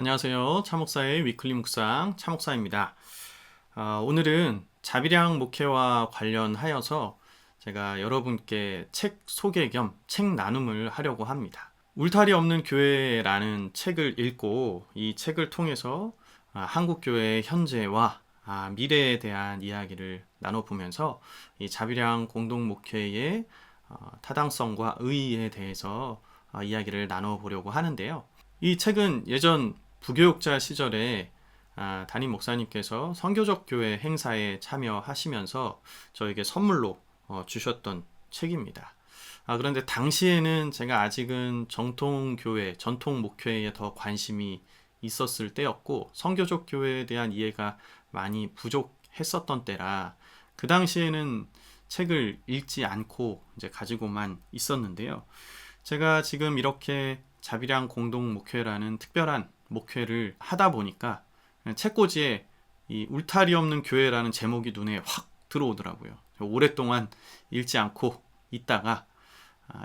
안녕하세요. 차목사의 위클리 묵상 차목사입니다. 오늘은 자비량 목회와 관련하여서 제가 여러분께 책 소개 겸 책 나눔을 하려고 합니다. 울타리 없는 교회라는 책을 읽고 이 책을 통해서 한국교회의 현재와 미래에 대한 이야기를 나눠보면서 이 자비량 공동목회의 타당성과 의의에 대해서 이야기를 나눠보려고 하는데요. 이 책은 예전 부교육자 시절에 담임 목사님께서 선교적 교회 행사에 참여하시면서 저에게 선물로 주셨던 책입니다. 그런데 당시에는 제가 아직은 정통교회, 전통 목회에 더 관심이 있었을 때였고 선교적 교회에 대한 이해가 많이 부족했었던 때라 그 당시에는 책을 읽지 않고 이제 가지고만 있었는데요. 제가 지금 이렇게 자비량 공동 목회라는 특별한 목회를 하다 보니까 책꽂이에 이 울타리 없는 교회라는 제목이 눈에 확 들어오더라고요. 오랫동안 읽지 않고 있다가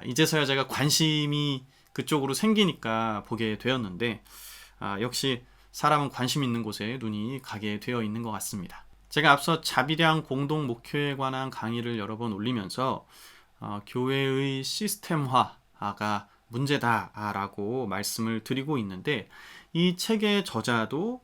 이제서야 제가 관심이 그쪽으로 생기니까 보게 되었는데 역시 사람은 관심 있는 곳에 눈이 가게 되어 있는 것 같습니다. 제가 앞서 자비량 공동 목회에 관한 강의를 여러 번 올리면서 교회의 시스템화가 문제다라고 말씀을 드리고 있는데 이 책의 저자도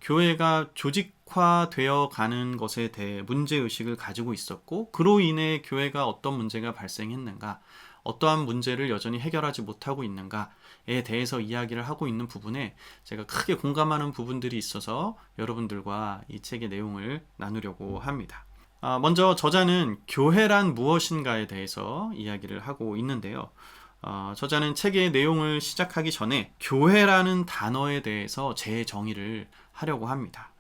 교회가 조직화되어 가는 것에 대해 문제의식을 가지고 있었고 그로 인해 교회가 어떤 문제가 발생했는가 어떠한 문제를 여전히 해결하지 못하고 있는가에 대해서 이야기를 하고 있는 부분에 제가 크게 공감하는 부분들이 있어서 여러분들과 이 책의 내용을 나누려고 합니다. 먼저 저자는 교회란 무엇인가에 대해서 이야기를 하고 있는데요. 저자는 책의 내용을 시작하기 전에 교회라는 단어에 대해서 재정의를 하려고 합니다.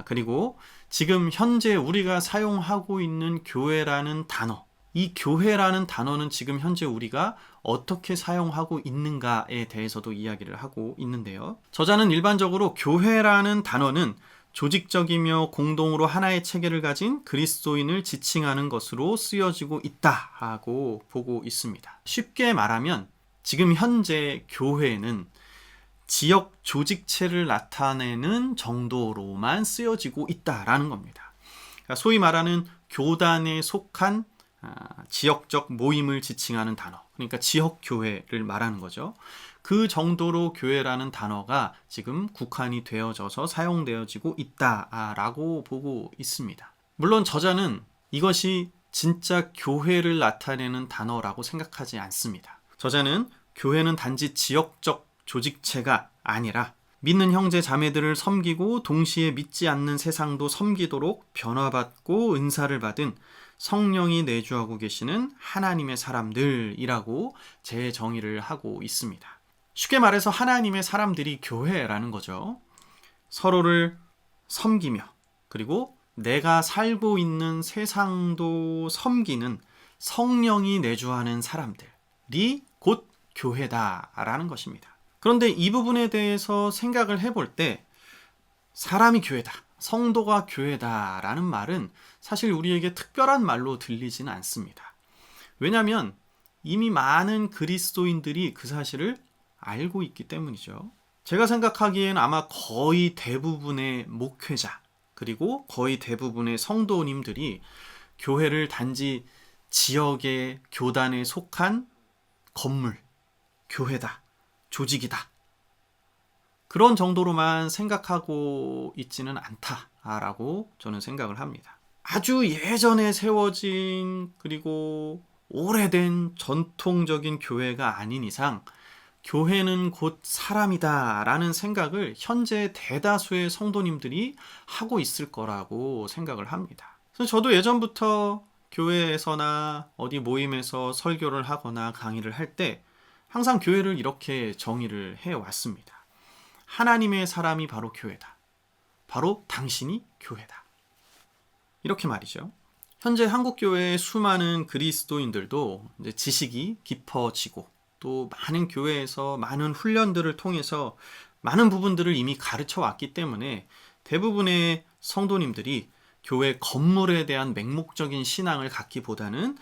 그리고 지금 현재 우리가 사용하고 있는 교회라는 단어, 이 교회라는 단어는 지금 현재 우리가 어떻게 사용하고 있는가에 대해서도 이야기를 하고 있는데요. 저자는 일반적으로 교회라는 단어는 조직적이며 공동으로 하나의 체계를 가진 그리스도인을 지칭하는 것으로 쓰여지고 있다고 보고 있습니다. 쉽게 말하면 지금 현재 교회는 지역 조직체를 나타내는 정도로만 쓰여지고 있다라는 겁니다. 그러니까 소위 말하는 교단에 속한 지역적 모임을 지칭하는 단어, 그러니까 지역교회를 말하는 거죠. 그 정도로 교회라는 단어가 지금 국한이 되어져서 사용되어지고 있다라고 보고 있습니다. 물론 저자는 이것이 진짜 교회를 나타내는 단어라고 생각하지 않습니다. 저자는 교회는 단지 지역적 조직체가 아니라 믿는 형제 자매들을 섬기고 동시에 믿지 않는 세상도 섬기도록 변화받고 은사를 받은 성령이 내주하고 계시는 하나님의 사람들이라고 재정의를 하고 있습니다. 쉽게 말해서 하나님의 사람들이 교회라는 거죠. 서로를 섬기며 그리고 내가 살고 있는 세상도 섬기는 성령이 내주하는 사람들이 곧 교회다라는 것입니다. 그런데 이 부분에 대해서 생각을 해볼 때 사람이 교회다, 성도가 교회다라는 말은 사실 우리에게 특별한 말로 들리지는 않습니다. 왜냐하면 이미 많은 그리스도인들이 그 사실을 알고 있기 때문이죠. 제가 생각하기엔 아마 거의 대부분의 목회자 그리고 거의 대부분의 성도님들이 교회를 단지 지역의 교단에 속한 건물, 교회다, 조직이다 그런 정도로만 생각하고 있지는 않다라고 저는 생각을 합니다. 아주 예전에 세워진 그리고 오래된 전통적인 교회가 아닌 이상 교회는 곧 사람이다 라는 생각을 현재 대다수의 성도님들이 하고 있을 거라고 생각을 합니다. 그래서 저도 예전부터 교회에서나 어디 모임에서 설교를 하거나 강의를 할 때 항상 교회를 이렇게 정의를 해왔습니다. 하나님의 사람이 바로 교회다. 바로 당신이 교회다. 이렇게 말이죠. 현재 한국교회의 수많은 그리스도인들도 이제 지식이 깊어지고 또 많은 교회에서 많은 훈련들을 통해서 많은 부분들을 이미 가르쳐 왔기 때문에 대부분의 성도님들이 교회 건물에 대한 맹목적인 신앙을 갖기보다는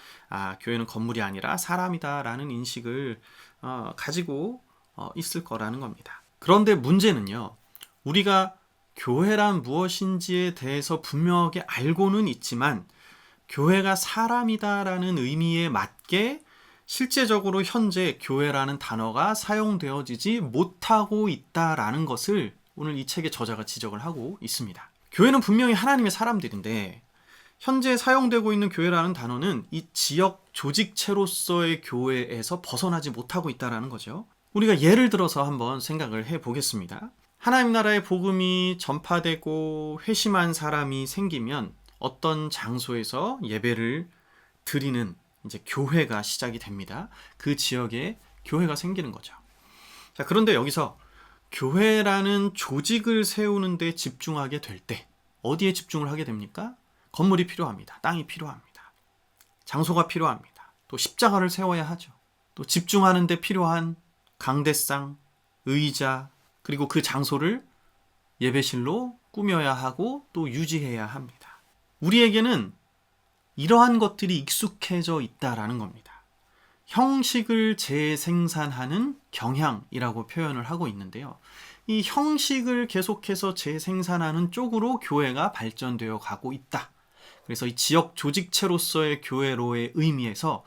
교회는 건물이 아니라 사람이다라는 인식을 가지고 있을 거라는 겁니다. 그런데 문제는요, 우리가 교회란 무엇인지에 대해서 분명하게 알고는 있지만 교회가 사람이다라는 의미에 맞게 실제적으로 현재 교회라는 단어가 사용되어지지 못하고 있다라는 것을 오늘 이 책의 저자가 지적을 하고 있습니다. 교회는 분명히 하나님의 사람들인데 현재 사용되고 있는 교회라는 단어는 이 지역 조직체로서의 교회에서 벗어나지 못하고 있다는 거죠. 우리가 예를 들어서 한번 생각을 해보겠습니다. 하나님 나라의 복음이 전파되고 회심한 사람이 생기면 어떤 장소에서 예배를 드리는 이제 교회가 시작이 됩니다. 그 지역에 교회가 생기는 거죠. 자, 그런데 여기서 교회라는 조직을 세우는 데 집중하게 될 때 어디에 집중을 하게 됩니까? 건물이 필요합니다. 땅이 필요합니다. 장소가 필요합니다. 또 십자가를 세워야 하죠. 또 집중하는 데 필요한 강대상, 의자, 그리고 그 장소를 예배실로 꾸며야 하고 또 유지해야 합니다. 우리에게는 이러한 것들이 익숙해져 있다라는 겁니다. 형식을 재생산하는 경향이라고 표현을 하고 있는데요. 이 형식을 계속해서 재생산하는 쪽으로 교회가 발전되어 가고 있다. 그래서 이 지역 조직체로서의 교회로의 의미에서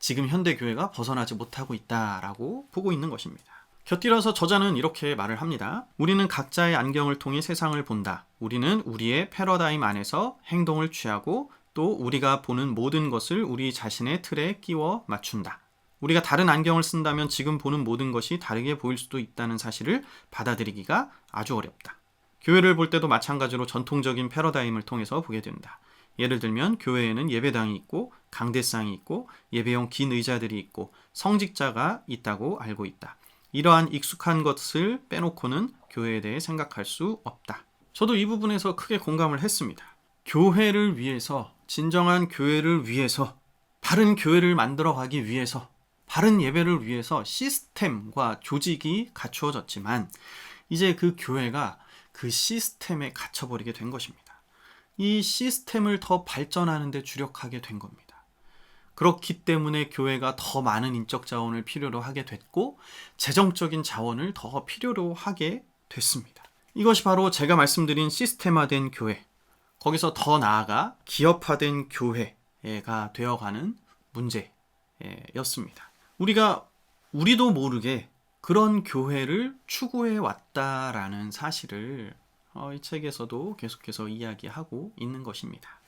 지금 현대 교회가 벗어나지 못하고 있다라고 보고 있는 것입니다. 곁들여서 저자는 이렇게 말을 합니다. 우리는 각자의 안경을 통해 세상을 본다. 우리는 우리의 패러다임 안에서 행동을 취하고 또 우리가 보는 모든 것을 우리 자신의 틀에 끼워 맞춘다. 우리가 다른 안경을 쓴다면 지금 보는 모든 것이 다르게 보일 수도 있다는 사실을 받아들이기가 아주 어렵다. 교회를 볼 때도 마찬가지로 전통적인 패러다임을 통해서 보게 된다. 예를 들면 교회에는 예배당이 있고 강대상이 있고 예배용 긴 의자들이 있고 성직자가 있다고 알고 있다. 이러한 익숙한 것을 빼놓고는 교회에 대해 생각할 수 없다. 저도 이 부분에서 크게 공감을 했습니다. 교회를 위해서, 진정한 교회를 위해서, 바른 교회를 만들어가기 위해서, 바른 예배를 위해서 시스템과 조직이 갖추어졌지만 이제 그 교회가 그 시스템에 갇혀버리게 된 것입니다. 이 시스템을 더 발전하는 데 주력하게 된 겁니다. 그렇기 때문에 교회가 더 많은 인적 자원을 필요로 하게 됐고 재정적인 자원을 더 필요로 하게 됐습니다. 이것이 바로 제가 말씀드린 시스템화된 교회, 거기서 더 나아가 기업화된 교회가 되어가는 문제였습니다. 우리도 모르게 그런 교회를 추구해 왔다라는 사실을 이 책에서도 계속해서 이야기하고 있는 것입니다.